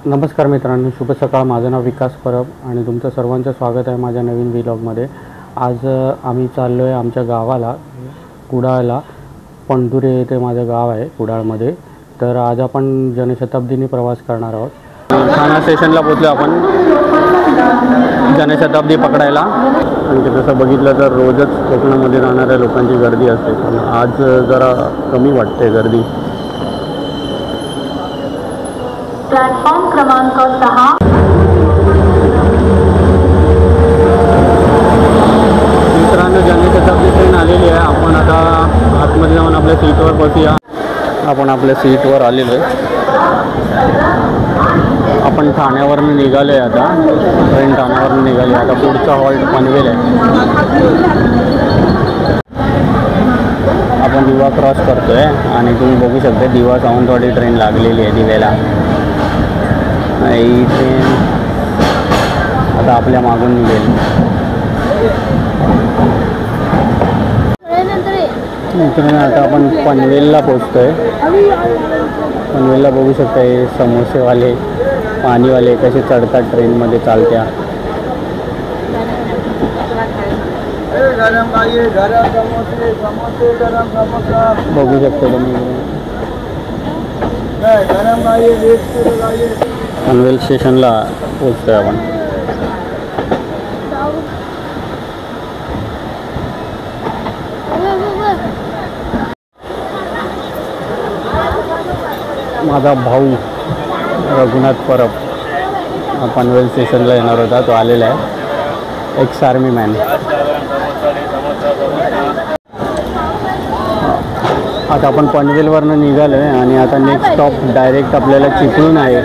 नमस्कार मित्रांनो, शुभ सकाळ. माझं नाव विकास परब आणि तुमचं सर्वांचं स्वागत आहे माझ्या नवीन व्लॉगमध्ये. आज आम्ही चाललो आहे आमच्या गावाला, कुडाळला. पणदुरे येथे माझं गाव आहे कुडाळमध्ये. तर आज आपण जनशताब्दीने प्रवास करणार आहोत. ठाणा स्टेशनला पोचलो आपण जनशताब्दी पकडायला. आणि तसं बघितलं तर रोजच कोकणामध्ये राहणाऱ्या लोकांची गर्दी असते, पण आज जरा कमी वाटते गर्दी. प्लॅटफॉर्म क्रमांक 6. मित्रांनो, जनशताब्दी ट्रेन आलेली आहे. आपण आता आतमध्ये जाऊन आपल्या सीटवर बसूया. आपण आपल्या सीटवर आलेलो आहे. आपण ठाण्यावरून निघालो आहे आता. ट्रेन ठाण्यावरून निघाली. आता पुढचा हॉल्ट पनवेल आहे. आपण दिवा क्रॉस करतोय आणि तुम्ही बघू शकता दिवा सावंतवाडी ट्रेन लागलेली आहे दिवेला. ही ट्रेन आता आपल्या मागून निघेल. मित्रांनो, आता आपण पनवेलला पोचतोय. पनवेलला बघू शकता हे समोसेवाले, पाणीवाले कसे चढतात ट्रेनमध्ये चालत्या. बघू शकता तुम्ही. पनवेल स्टेशनला पोचतोय आपण. माझा भाऊ रघुनाथ परब पनवेल स्टेशनला येणार होता, तो आलेला आहे. Ex army man. आता आपण पनवेलवरनं निघालो आहे आणि आता नेक्स्ट स्टॉप डायरेक्ट आपल्याला चिपळूण आहे.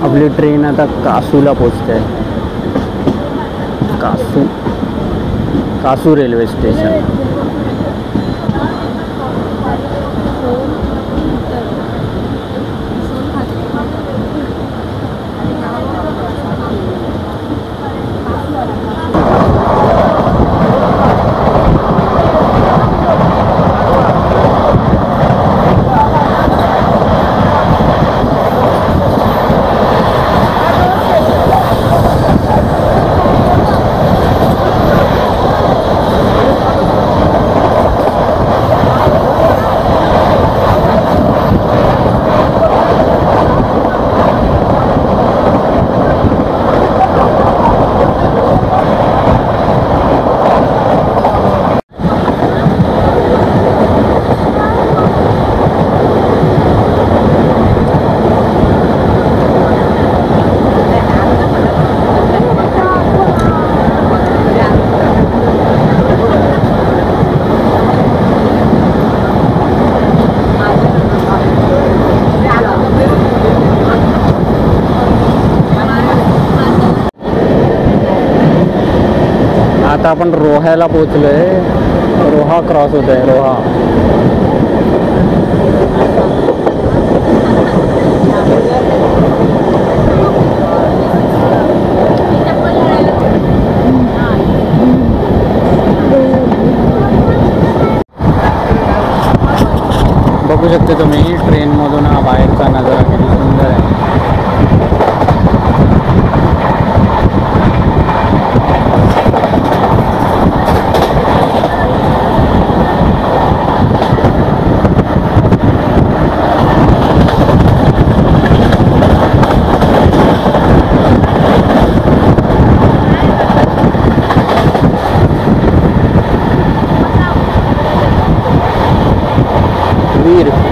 आपली ट्रेन आता कासूला पोचते. Kasu railway station. आता आपण रोह्याला पोचलोय. रोहा क्रॉस होत आहे. रोहा. बघू शकते तुम्ही ट्रेनमधून हा बाहेरचा नजारा किती सुंदर आहे.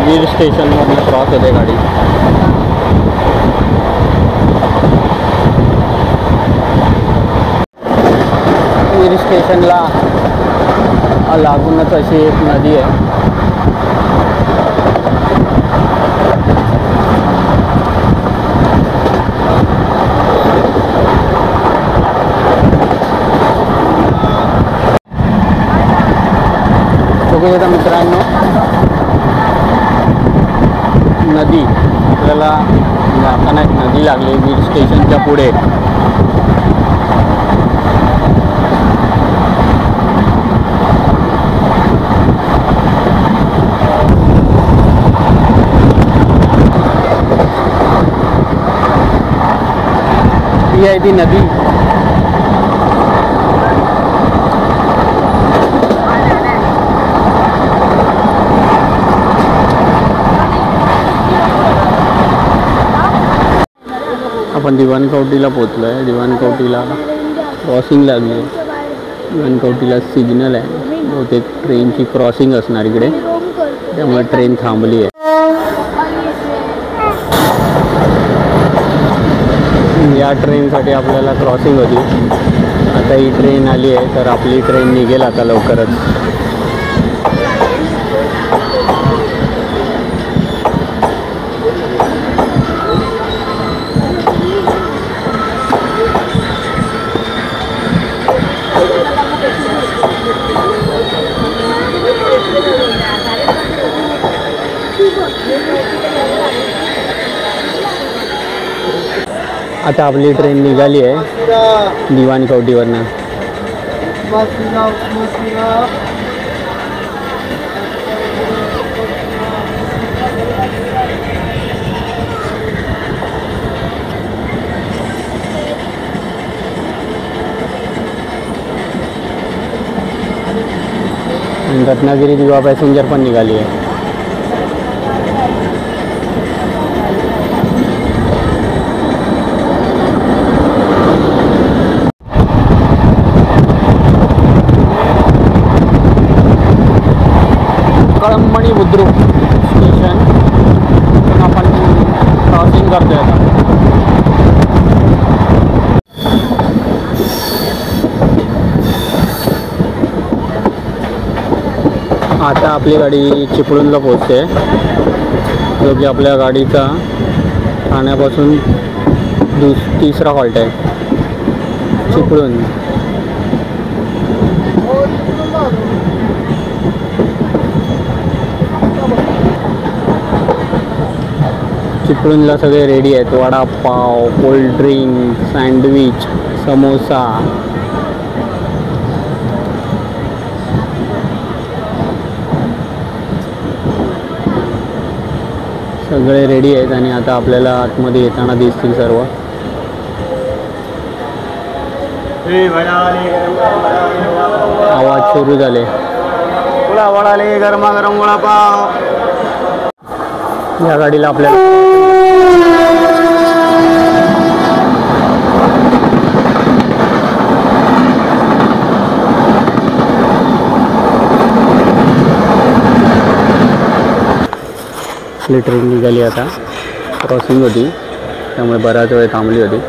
वीर स्टेशनमधून क्रॉस होते गाडी. वीर स्टेशनला लागूनच अशी एक नदी आहे. बघूया मित्रांनो, नदी आपल्याला जाताना एक नदी लागली वीर स्टेशनच्या पुढे. ही आहे ती नदी. आपण दिवाणकवटीला पोचलो आहे. दिवाणकवटीला क्रॉसिंग लागली आहे. दिवाणकवटीला सिग्नल आहे. बहुतेक ट्रेनची क्रॉसिंग असणार इकडे, त्यामुळे ट्रेन थांबली आहे. या ट्रेनसाठी आपल्याला क्रॉसिंग होती. आता ही ट्रेन आली आहे, तर आपली ट्रेन निघेल आता लवकरच. आता आपली ट्रेन निघाली आहे दिवाणकवटीवरनं. रत्नागिरी दिवा पॅसेंजर पण निघाली आहे. कळंबणी बुद्रुक स्टेशन आपण क्रॉसिंग करतोय आता आपली गाडी चिपळूणला पोहोचते, जो की आपल्या गाडीचा ठाण्यापासून तिसरा हॉल्ट आहे चिपळूण. चिपळूणला सगळे रेडी आहेत. Vada pav, cold drink, sandwich, samosa. सगळे रेडी आहेत आणि आता आपल्याला आतमध्ये येताना दिसतील सर्व. आवाज सुरू झाले. वडाले गरमागरम वडापाव. या गाडीला आपल्याला आपली ट्रेन निघाली. आता क्रॉसिंग होती, त्यामुळे बराच वेळ थांबली होती.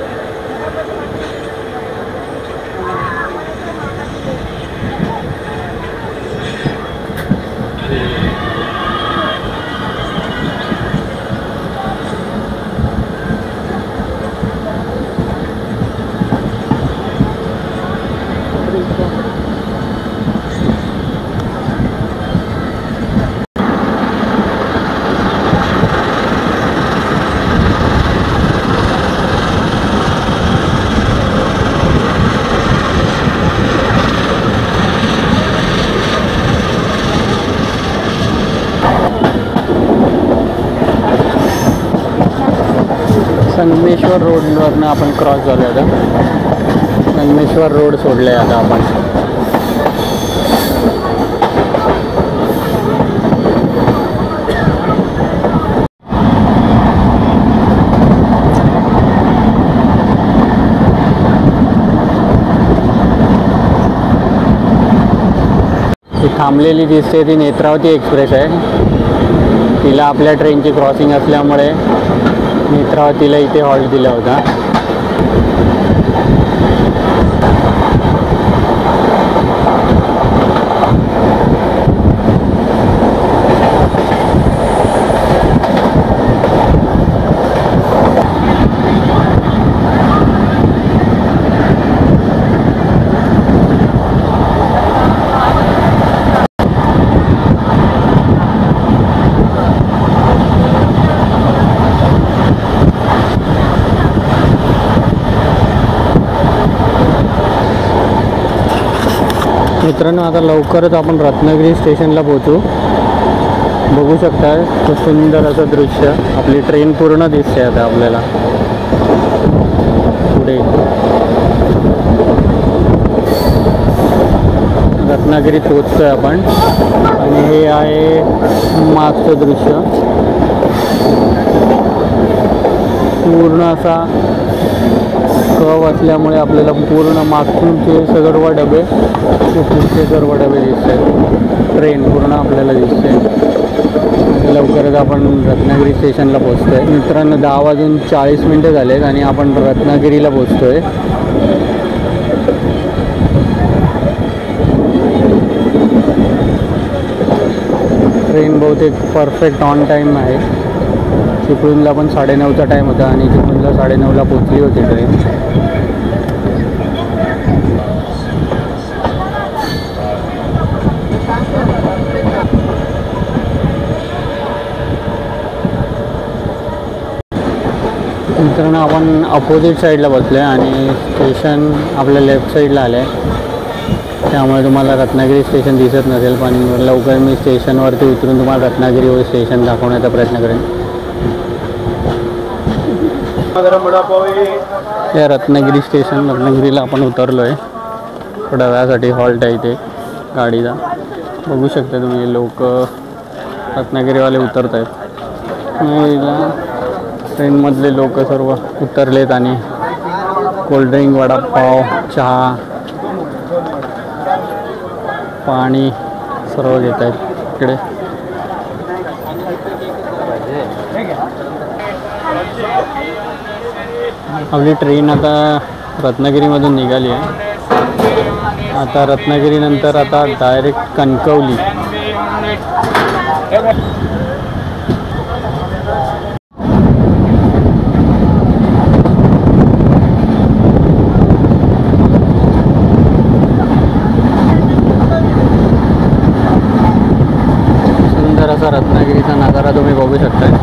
संगमेश्वर रोडवरनं आपण क्रॉस झालो. आता संगमेश्वर रोड सोडले. आता आपण थांबलेली दिसते ती नेत्रावती एक्सप्रेस आहे. तिला आपल्या ट्रेनची क्रॉसिंग असल्यामुळे नेत्रावतीला इथे हॉल्ट दिला होता. मित्रांनो, आता लवकरच आपण रत्नागिरी स्टेशनला पोहोचू. बघू शकता खूप सुंदर असं दृश्य. आपली ट्रेन पूर्ण दिसते आता आपल्याला. पुढे रत्नागिरीत पोहोचतोय आपण आणि हे आहे मागचं दृश्य. पूर्ण असा कव असल्यामुळे आपल्याला पूर्ण मागचे सर्व डबे पुढचे सर्व डबे दिसत आहेत. ट्रेन पूर्ण आपल्याला दिसते. लवकरच आपण रत्नागिरी स्टेशनला पोहोचतो आहे. मित्रांनो 10:40 झालेत आणि आपण रत्नागिरीला पोहोचतो आहे. ट्रेन बहुतेक परफेक्ट ऑन टाईम आहे. चिपळूणला पण 9:30चा टाईम होता आणि चिपळूणला 9:30ला पोचली होती ट्रेन. मित्रांनो आपण अपोजिट साईडला बसलो आहे आणि स्टेशन आपल्या लेफ्ट साईडला आलं आहे. त्यामुळे तुम्हाला रत्नागिरी स्टेशन दिसत नसेल, पण लवकर मी स्टेशनवरती उतरून तुम्हाला रत्नागिरी स्टेशन दाखवण्याचा प्रयत्न करेन. या रत्नागिरी स्टेशन रत्नागिरीला आपण उतरलो आहे. थोड्या वेळासाठी हॉल्ट आहे इथे गाडीचा. बघू शकता तुम्ही लोक रत्नागिरीवाले उतरत आहेत. ट्रेनमधले लोक सर्व उतरलेत आणि कोल्ड्रिंक, वडापाव, चहा, पाणी सर्व घेत आहेत इकडे. आपली ट्रेन आता रत्नागिरीमधून निघाली आहे. आता रत्नागिरीनंतर आता डायरेक्ट कणकवली. सुंदर असा रत्नागिरीचा नजारा तुम्ही बघू शकता.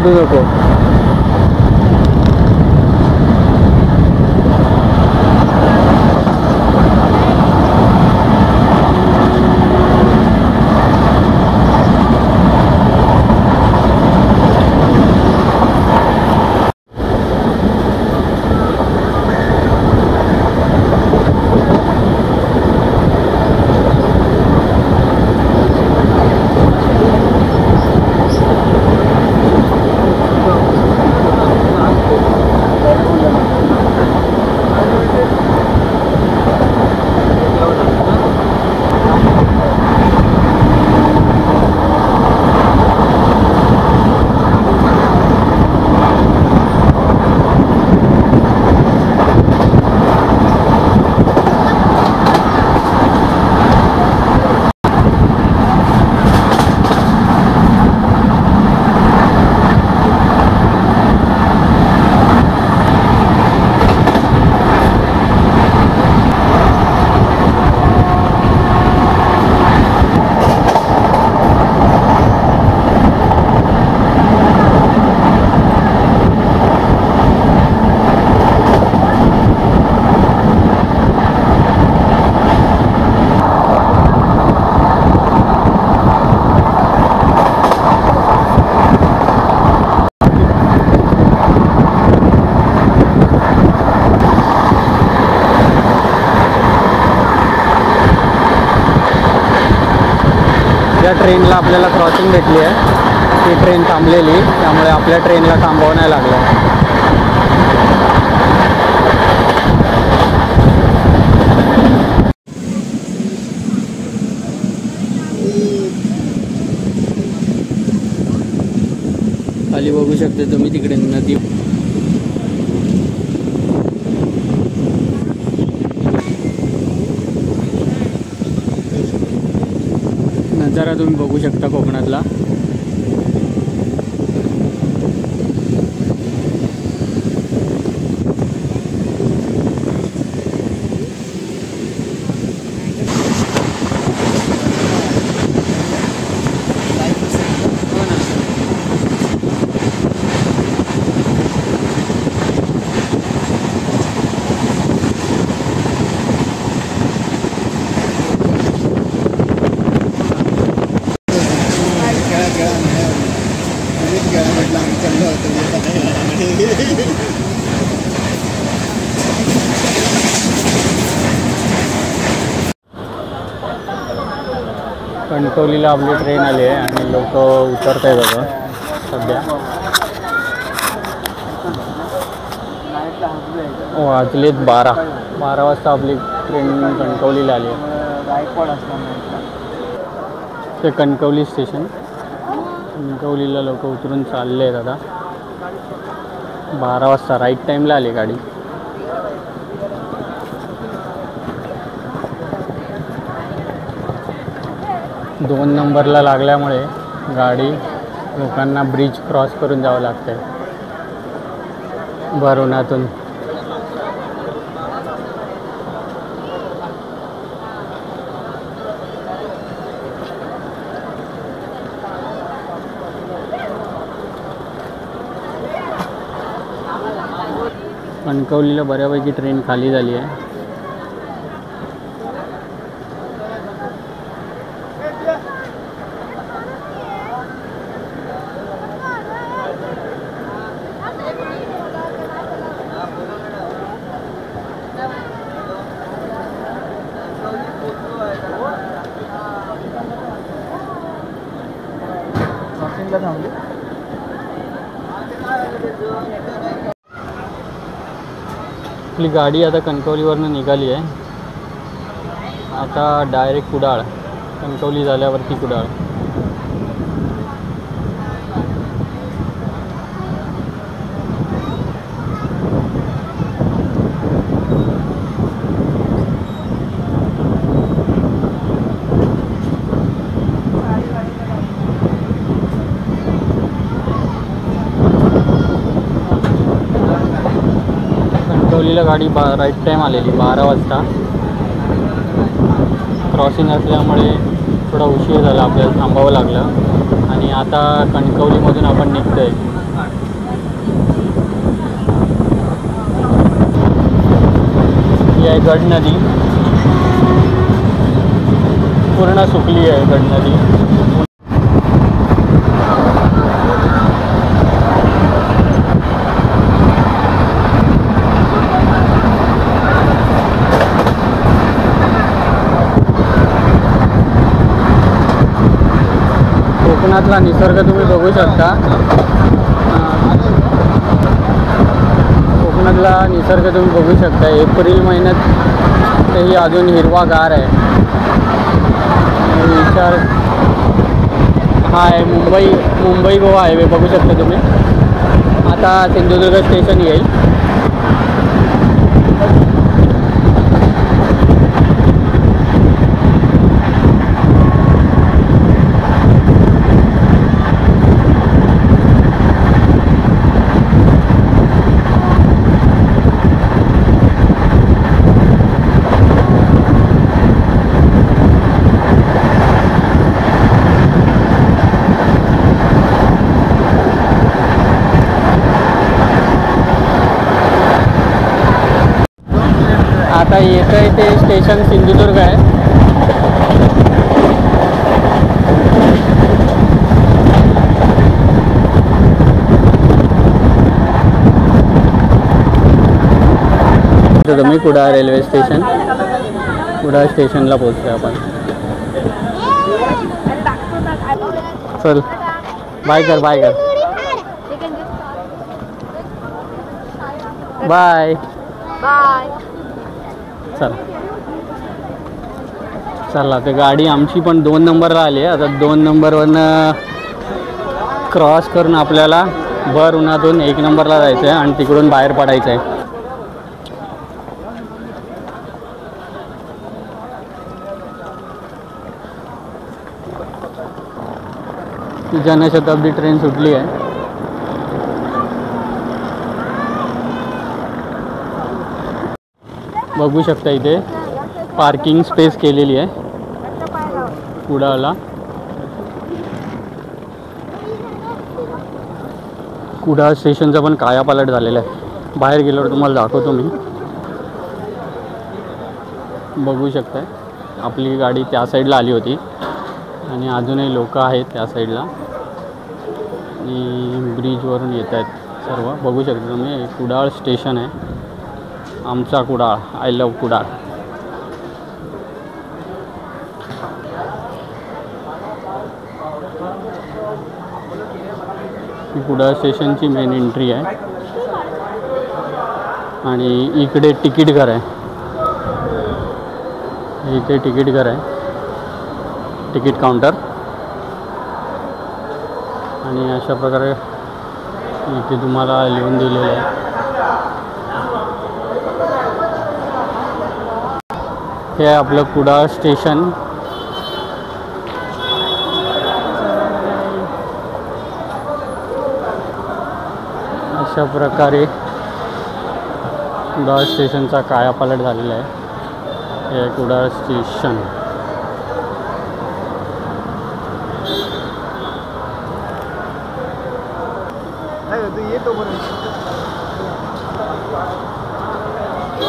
नको ज्या ट्रेनला आपल्याला क्रॉसिंग भेटली आहे ती ट्रेन थांबलेली, त्यामुळे आपल्या ट्रेनला थांबवावं नाही लागलं. खाली बघू शकता तुम्ही तिकडे नदी. नजारा तुम्ही बघू शकता कोकणातला. कणकवलीला आपली ट्रेन आली आहे आणि लोक उतरत आहेत आता सध्या. वाजलेत 12 वाजता आपली ट्रेन कणकवलीला आली आहे. ते कणकवली स्टेशन. कणकवलीला लोक उतरून चालले आहेत आता. 12 वाजता राईट टाईमला आली गाडी. दोन नंबरला लागल्यामुळे गाडी लोकांना ब्रिज क्रॉस करून जावं लागतं आहे भरवणातून. कणकवलीला बऱ्यापैकी ट्रेन खाली झाली आहे. आपली गाडी आता कणकवलीवरनं निघाली आहे. आता डायरेक्ट कुडाळ. कणकवली झाल्यावरती कुडाळ. कणकवलीला गाडी राईट टाईम आलेली 12 वाजता. क्रॉसिंग असल्यामुळे थोडा उशीर झाला, आपल्याला थांबावं लागलं. आणि आता कणकवलीमधून आपण निघतो आहे. ही आहे गड नदी. पूर्ण सुकली आहे गड नदी. कोकणातला निसर्ग तुम्ही बघू शकता. कोकणातला निसर्ग तुम्ही बघू शकता. एप्रिल महिन्यात तेही अजून हिरवागार आहे. विचार हा आहे मुंबई गोवा हायवे बघू शकता तुम्ही. आता सिंधुदुर्ग स्टेशन येईल. आता येतं आहे ते स्टेशन सिंधुदुर्ग आहे. तुम्ही कुडाळ रेल्वे स्टेशन. कुडाळ स्टेशनला पोहोचतोय आपण. चल बाय कर बाय. चला ते गाडी आमची पण 2 नंबरला आली आहे. आता 2 नंबरवरनं क्रॉस करून आपल्याला भर उन्हातून 1 नंबरला जायचं आहे आणि तिकडून बाहेर पडायचं आहे. जनशताब्दी ट्रेन सुटली आहे. बघू शकता इथे पार्किंग स्पेस केलेली आहे कुडाळला. कुडाळ स्टेशनचा पण कायापालट झालेला आहे. बाहेर गेल्यावर तुम्हाला दाखवतो मी. बघू शकताय आपली गाडी त्या साईडला आली होती आणि अजूनही लोक आहेत त्या साईडला आणि ब्रिजवरून येत आहेत सर्व. बघू शकता तुम्ही कुडाळ स्टेशन आहे. आमचा कुडाळ. I love Kudal. ही कुडाळ स्टेशनची मेन एंट्री आहे आणि इकडे तिकीट घर आहे. इथे तिकीट घर आहे, तिकीट काउंटर. आणि अशा प्रकारे इथे तुम्हाला लिहून दिलेलं आहे. हे आहे आपलं कुडाळ स्टेशन. अशा प्रकारे कुडाळ स्टेशनचा कायापालट झालेला आहे. हे कुडाळ स्टेशन.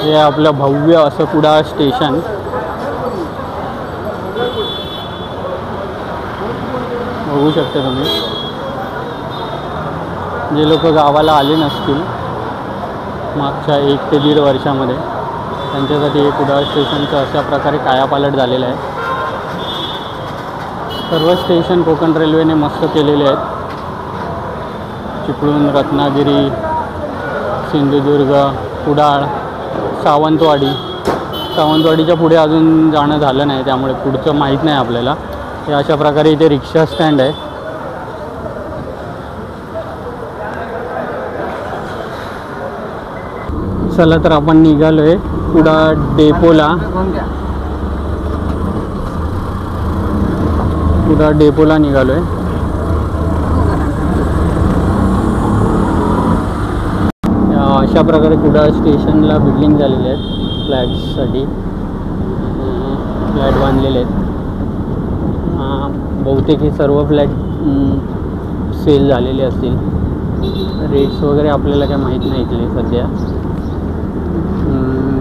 हे आपलं भव्य असं कुडाळ स्टेशन. बघू शकता तुम्ही. जे लोक गावाला आले नसतील मागच्या 1 ते 1.5 वर्षामध्ये, त्यांच्यासाठी हे कुडाळ स्टेशनचं अशा प्रकारे कायापालट झालेलं आहे. सर्व स्टेशन कोकण रेल्वेने मस्त केलेले आहेत. चिपळूण, रत्नागिरी, सिंधुदुर्ग, कुडाळ, सावंतवाडीच्या पुढे अजून जाणं झालं नाही, त्यामुळे पुढचं माहीत नाही आपल्याला. हे अशा प्रकारे इथे रिक्षा स्टँड आहे. चला तर आपण निघालो आहे कुडाळ डेपोला. कुडाळ डेपोला निघालो आहे. अशा प्रकारे कुडाळ स्टेशनला बिल्डिंग झालेले आहेत फ्लॅट्ससाठी. फ्लॅट बांधलेले आहेत. बहुतेक हे सर्व फ्लॅट सेल झालेले असतील. रेट्स वगैरे आपल्याला काय माहीत नाही इथले सध्या.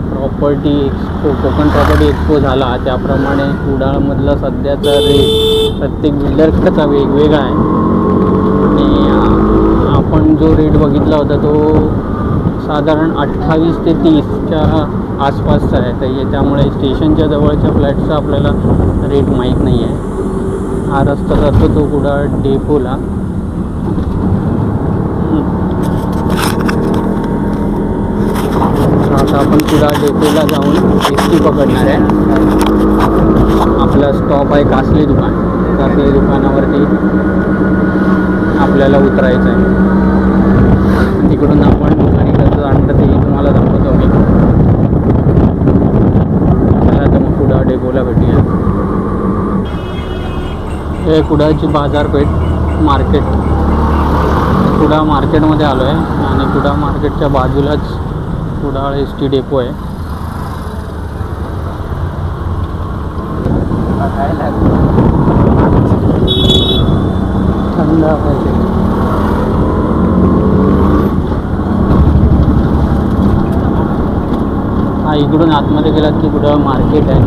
Property expo, Konkan property expo झाला त्याप्रमाणे कुडाळमधला सध्याचा रेट प्रत्येक बिल्डरचा वेगवेगळा आहे. आणि आपण जो रेट बघितला होता तो साधारण 28 ते 30च्या आसपासचा आहे. तर त्यामुळे स्टेशनच्या जवळच्या फ्लॅटचा आपल्याला रेट माहीत नाही आहे. हा रस्ता जातो तो कुडाळ डेपोला. आता आपण कुडाळ डेपोला जाऊन एस.टी. पकडणार आहे. आपला स्टॉप आहे कासले दुकान. कासले दुकानावरती आपल्याला उतरायचं आहे. तिकडून आपण दुकानी कसं आणतं ते तुम्हाला दाखवतो मी. चला तर मग कुडाळ डेपोला भेटूया. हे कुडाळची बाजारपेठ मार्केट. कुडाळ मार्केटमध्ये आलो आहे आणि कुडाळ मार्केटच्या बाजूलाच कुडाळ एस.टी. डेपो आहे. थंड हा इकडून आतमध्ये गेलात की कुडाळ मार्केट आहे.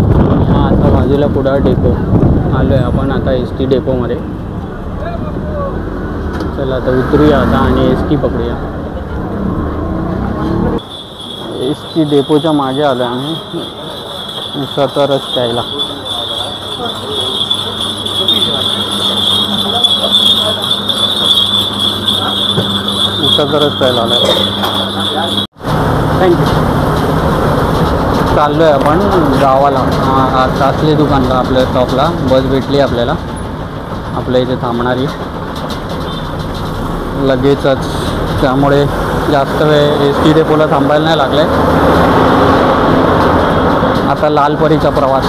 हा आता बाजूला कुडाळ डेपो आलो आहे आपण आता एस.टी. डेपोमध्ये. चला आता उतरूया आता आणि एस.टी. पकडूया. एस.टी. डेपोच्या मागे आलो आहे आम्ही उसाचा रस प्यायला. उसाचा रस प्यायला आला आहे. थँक्यू. चाललो आहे आपण गावाला. कासले दुकानला आपल्या स्टॉपला बस भेटली आपल्याला. आपल्या इथे थांबणारी लगेचच, त्यामुळे जास्त वेळ एस.टी. डेपोला थांबायला नाही लागलं आहे. आता लालपरीचा प्रवास.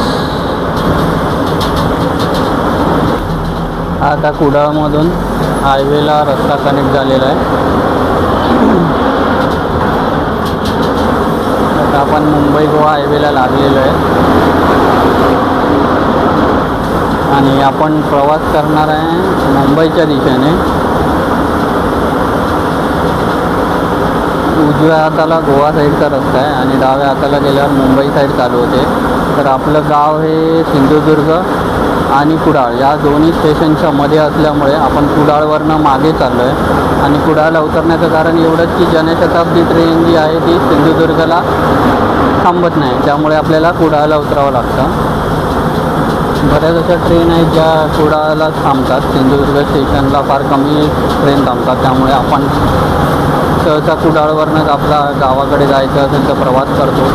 आता कुडाळमधून हायवेला रस्ता कनेक्ट झालेला आहे. आता आपण मुंबई गोवा हायवेला लागलेलो आहे आणि आपण प्रवास करणार आहे मुंबईच्या दिशेने. उजव्या हाताला गोवा साईडचा रस्ता आहे आणि डाव्या हाताला गेल्यावर मुंबई साईड चालू होते. तर आपलं गाव हे सिंधुदुर्ग आणि कुडाळ या दोन्ही स्टेशनच्या मध्ये असल्यामुळे आपण कुडाळवरनं मागे चाललो आहे. आणि कुडाळला उतरण्याचं कारण एवढंच की जनशताब्दी ट्रेन जी आहे ती सिंधुदुर्गला थांबत नाही, त्यामुळे आपल्याला कुडाळला उतरावं लागतं. बऱ्याच अशा ट्रेन आहेत ज्या कुडाळला थांबतात. सिंधुदुर्ग स्टेशनला फार कमी ट्रेन थांबतात, त्यामुळे आपण सहसा कुडाळवरनंच आपला गावाकडे जायचं असेल तर प्रवास करतो.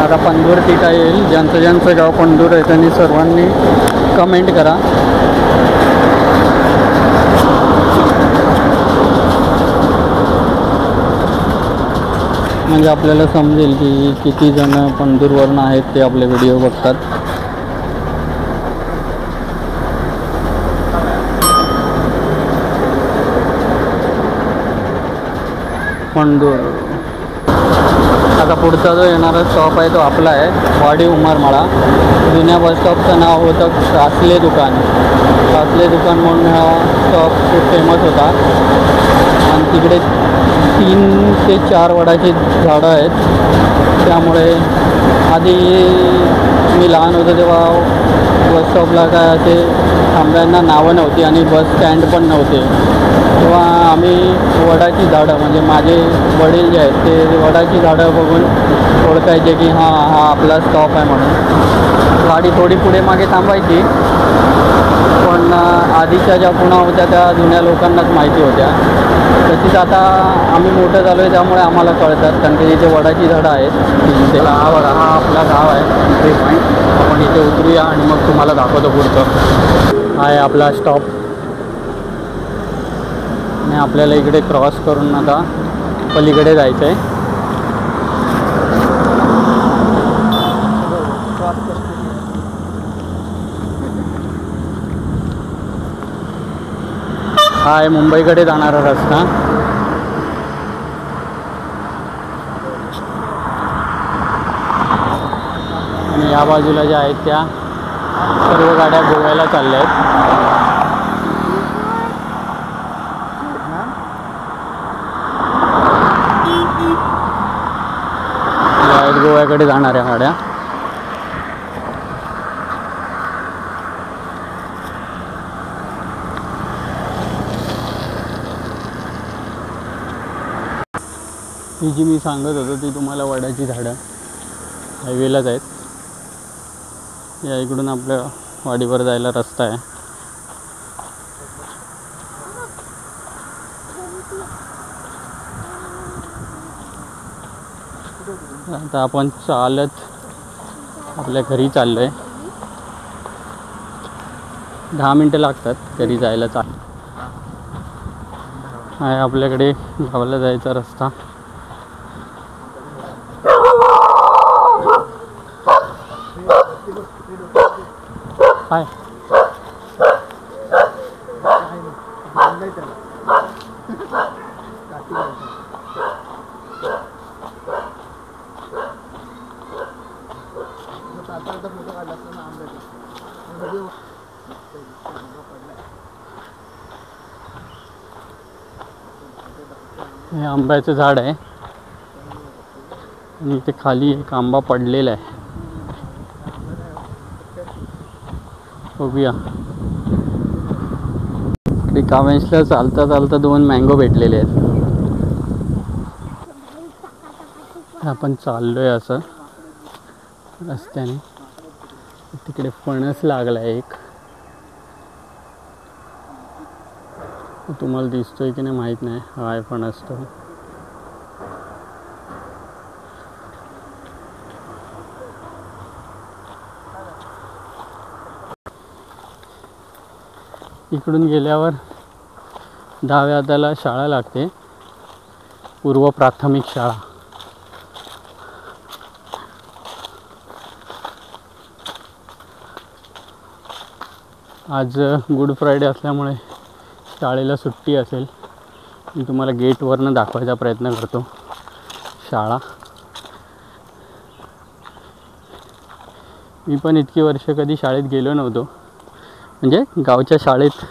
आता पंढूर टीका येईल. ज्यांचं गाव पंढूर आहे त्यांनी सर्वांनी कमेंट करा. म्हणजे आपल्याला समजेल की किती जण पंढूरवरून आहेत ते आपले व्हिडिओ बघतात. पंढूर. आता पुढचा जो येणारा स्टॉप आहे तो आपला आहे वाडी उमरमाळा. जुन्या बस स्टॉपचं नाव होतं कासले दुकान. कासले दुकान म्हणून हा स्टॉप खूप फेमस होता आणि तिकडे 3 ते 4 वडाची झाडं आहेत. त्यामुळे आधी मी लहान होतो तेव्हा बस स्टॉपला काय असे थांब्यांना नावं नव्हती आणि बस स्टँड पण नव्हते. तेव्हा आम्ही वडाची झाडं म्हणजे माझे वडील जे आहेत ते वडाची झाडं बघून ओळखायचे की हा आपला स्टॉप आहे म्हणून. गाडी थोडी पुढे मागे थांबायची, पण आधीच्या ज्या खुणा होत्या त्या जुन्या लोकांनाच माहिती होत्या. तशीच आता आम्ही मोठं झालो आहे त्यामुळे आम्हाला कळतात, कारण की इथे वडाची झाडं आहेत. तिथे हा बघा, हा आपला गाव आहे एंट्री पॉईंट. आपण इथे उतरूया आणि मग तुम्हाला दाखवतो पुढचं. हा आहे आपला स्टॉप आणि आपल्याला इकडे क्रॉस करून आता पलीकडे जायचं आहे. हा आहे मुंबईकडे जाणारा रस्ता. आणि या बाजूला ज्या आहेत त्या सर्व गाड्या गोव्याला चालल्या आहेत. या आहेत गोव्याकडे जाणाऱ्या गाड्या. ही जी मी सांगत होतो ती तुम्हाला वडाची झाडं हायवेलाच आहेत. या इकडून आपल्या वाडीवर जायला रस्ता आहे. आता आपण चालत आपल्या घरी चाललो आहे. 10 मिनटं लागतात घरी जायला. आहे आपल्याकडे गावाला जायचा रस्ता. हाय हे आंब्याचं झाड आहे आणि इथे खाली एक आंबा पडलेला आहे. बघूया. रिकामेशला चालता चालता 2 मँगो भेटलेले आहेत. आपण चाललोय असं रस्त्याने. तिकडे फणस लागला आहे एक. तुम्हाला दिसतोय की नाही माहीत नाही. हाय फणस तो. इकडून गेल्यावर डाव्या हाताला शाळा लागते, पूर्व प्राथमिक शाळा. आज गुड फ्रायडे असल्यामुळे शाळेला सुट्टी असेल. मी तुम्हाला गेटवरनं दाखवायचा प्रयत्न करतो शाळा. मी पण इतकी वर्ष कधी शाळेत गेलो नव्हतो. म्हणजे गावच्या शाळेत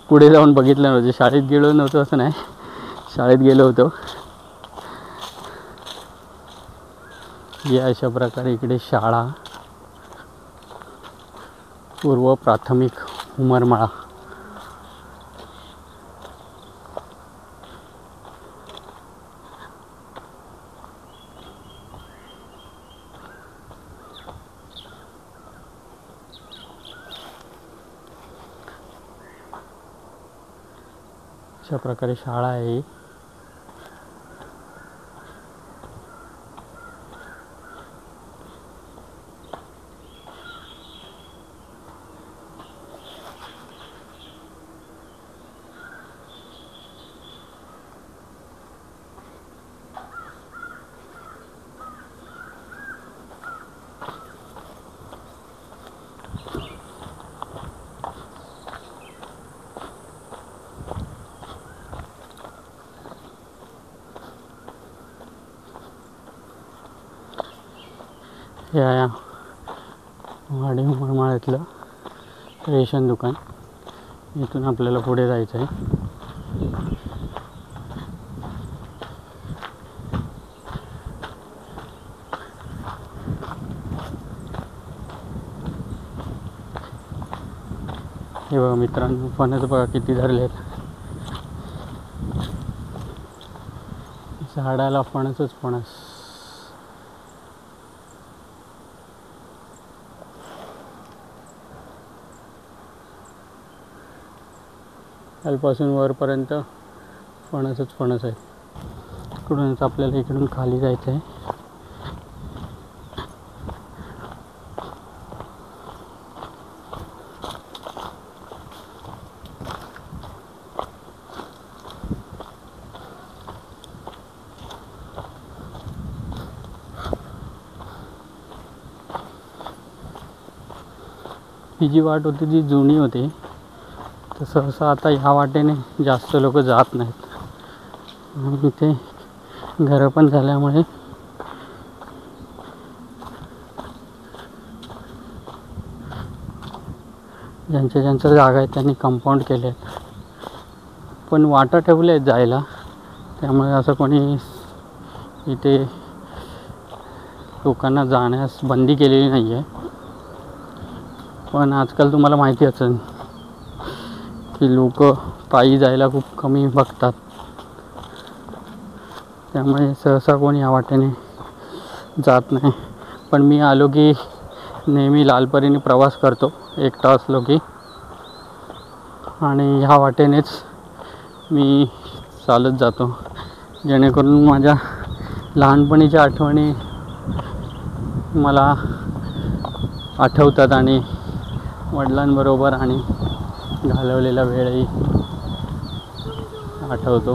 पुढे जाऊन बघितलं नव्हतं. शाळेत गेलो नव्हतो असं नाही, शाळेत गेलो होतो. या अशा प्रकारे इकडे शाळा. पूर्व प्राथमिक उमरमाळा. अशा प्रकारे शाळा आहे. या वाडी उमरमाळ्यातलं रेशन दुकान. इथून आपल्याला पुढे जायचं आहे. हे बघा मित्रांनो, फणस बघा किती धरले आहेत. झाडाला फणसच फणस. खालपासून वरपर्यंत फणसच फणस आहे. इकडूनच आपल्याला इकडून खाली जायचं आहे. ही जी वाट होती ती जुनी होती. तर सहसा आता ह्या वाटेने जास्त लोक जात नाहीत. आणि इथे घरं पण झाल्यामुळे ज्यांच्या जागा आहेत त्यांनी कंपाऊंड केले आहेत. पण वाटा ठेवल्या आहेत जायला, त्यामुळे असं कोणी इथे लोकांना जाण्यास बंदी केलेली नाही आहे. पण आजकाल तुम्हाला माहिती असेल की लोक पायी जायला खूप कमी बघतात. त्यामुळे सहसा कोणी या वाटेने जात नाही. पण मी आलो की नेहमी लालपरीने प्रवास करतो एकटा असलो की. आणि ह्या वाटेनेच मी चालत जातो, जेणेकरून माझ्या लहानपणीच्या आठवणी मला आठवतात आणि वडिलांबरोबर आणि घालवलेला वेळही आठवतो.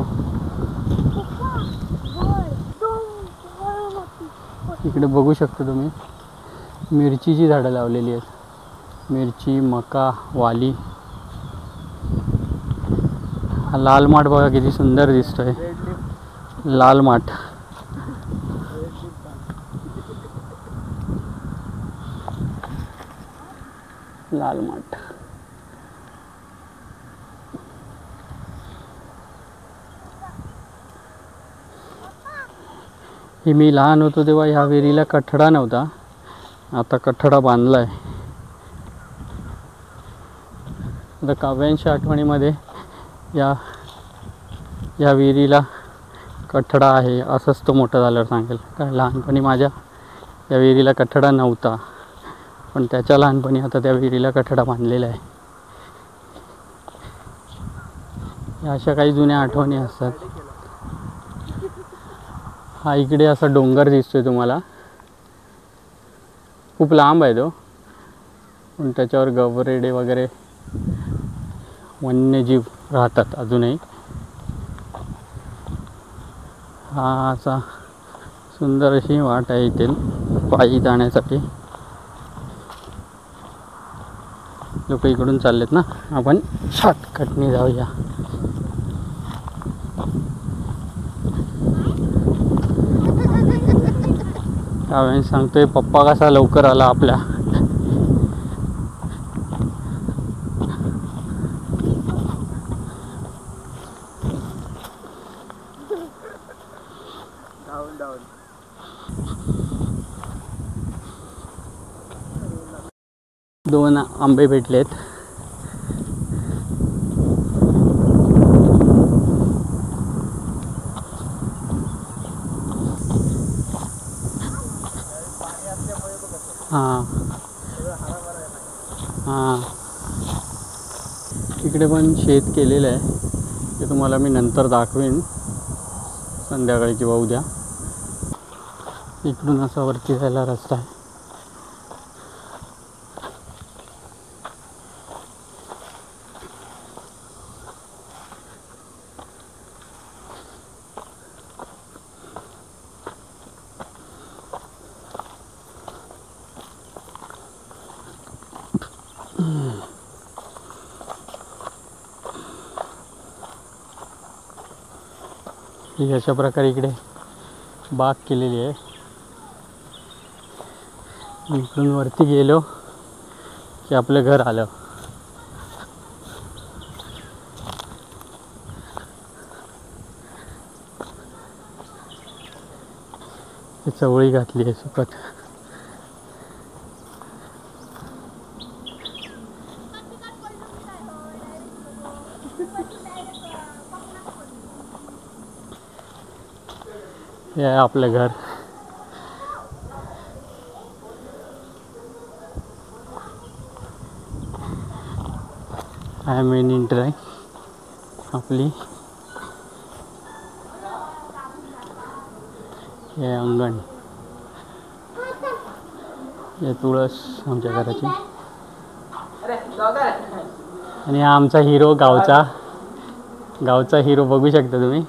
इकडे बघू शकता तुम्ही मिरचीची झाडं लावलेली आहेत. मिरची, मका, वाली. हा लाल माठ बघा किती सुंदर दिसतोय. लाल माठ. लाल माठ. ही मी लहान होतो तेव्हा ह्या विहिरीला कठडा नव्हता. आता कठडा बांधला आहे. आता काव्यांच्या आठवणीमध्ये या विहिरीला कठडा आहे असंच तो मोठा झाल्यावर सांगेल. काय लहानपणी माझ्या या विहिरीला कठडा नव्हता, पण त्याच्या लहानपणी आता त्या विहिरीला कठडा बांधलेला आहे. या अशा काही जुन्या आठवणी असतात. हा इकडे असा डोंगर दिसतोय तुम्हाला, खूप लांब आहे तो, पण त्याच्यावर गवरेडे वगैरे वन्यजीव राहतात अजूनही. हा असा सुंदर अशी वाट आहे इथे पायी जाण्यासाठी. लोक इकडून चाललेत ना, आपण शॉर्टकटने जाऊया. त्यावेळी सांगतोय पप्पा कसा लवकर आला आपल्या. 2 आंबे भेटलेत. हां हां, इकडे पण शेत केलेलं आहे, ते तुम्हाला मी नंतर दाखवेन संध्याकाळी किंवा उद्या. इकडून असा वरती जायला रस्ता आहे. ही अशा प्रकारे इकडे बाग केलेली आहे. इकडून वरती गेलो की आपलं घर आलं. चवळी घातली आहे सुकत. हे आहे आपलं घर. आहे मेन एंट्री आहे आपली. हे अंगण, हे तुळस आमच्या घराची. आणि हा आमचा हिरो, गावचा हिरो बघू शकता तुम्ही.